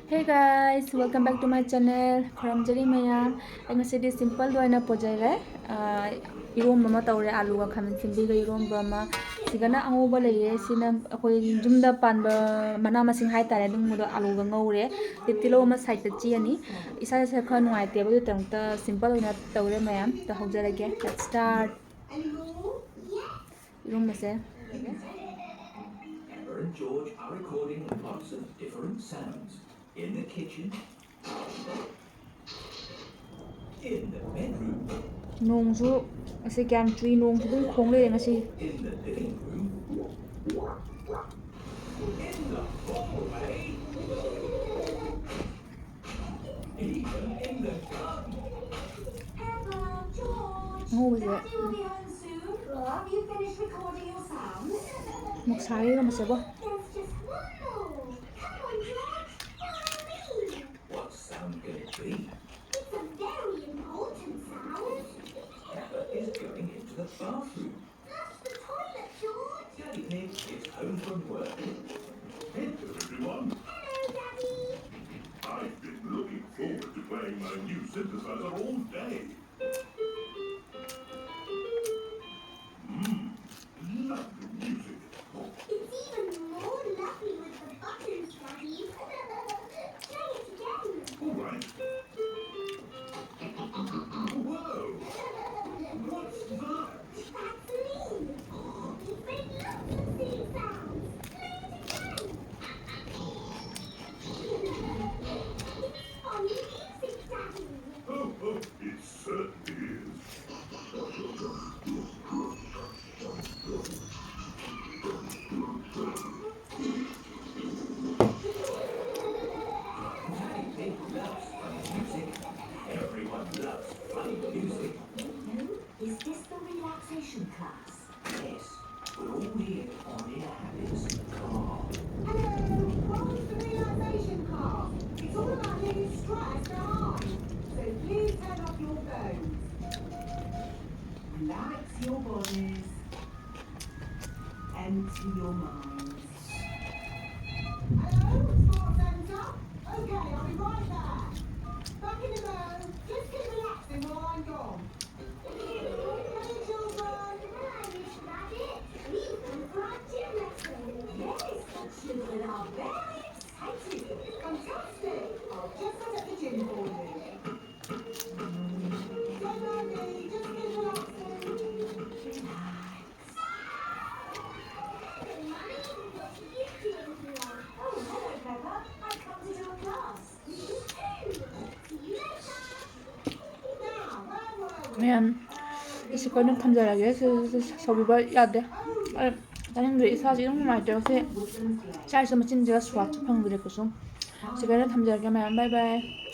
Hey guys, welcome back to my channel. Kharamjari mayam. I ngasi simple doina pojai irom mama taure alu ga khamin simbi ga irom bama sigana angu ba leye sina akoi jumda pan ba mana masing hai tare dung mudo alu ga ngore titilo ma side ta chi ani isa sa kha nuai te ba tang ta simple doina taure mayam ta haujarage. Let's start. Irom mase Emma and George are recording lots of different sounds in the kitchen, in the bedroom, nongsu ase kyam chui nongsu dum khong le ngasi in the living room, in the hallway, even in the garden. Emma, George, angu ba Daddy will be home soon. Have you finished recording your sounds? mok sari ga mase bo There's just one more. Come on, George. Follow me. What sound can it be? It's a very important sound. Peppa is going into the bathroom. Flush the toilet, George. Daddy Pig is home from work. Hello everyone, Hello, Daddy. I've been looking forward to playing my new synthesizer all day. Lovely music. It's even more lovely with the buttons, Daddy. Try it again. All right. Whoa, what's that? That's me. It's made lots of silly sounds. Play it again. It's funny music, Daddy. Oh, it certainly is. Daddy Pig loves funny music. Everyone loves funny music. Is this the relaxation class? Yes, we're all here on Inner Habits. Calm. Hello, welcome to the relaxation class. It's all about getting stressed and high. So please turn off your phones. Relax your bodies. Empty your minds. Hello, Smart Centre. Okay, I'll be right there. Back in a mo. Just keep relaxing while I'm gone. Hello, children. Hello, Miss Rabbit. We've come for our gym lesson. Yes, the children are very excited. Fantastic. I'll just set up the gym for you. Don't mind me, just keep relaxing. Relax. Mummy, what are you doing here? Oh, hello, Peppa. I've come to do a class. Me too. See you later. Now, where were we? mayam isi ko 는 탐절하게 서비바 야데 다른 게 사실 너무 많이 되어서 잘 있으면 진짜 수학 좀 그랬거든. 시간은 탐절하게 mayam bye bye.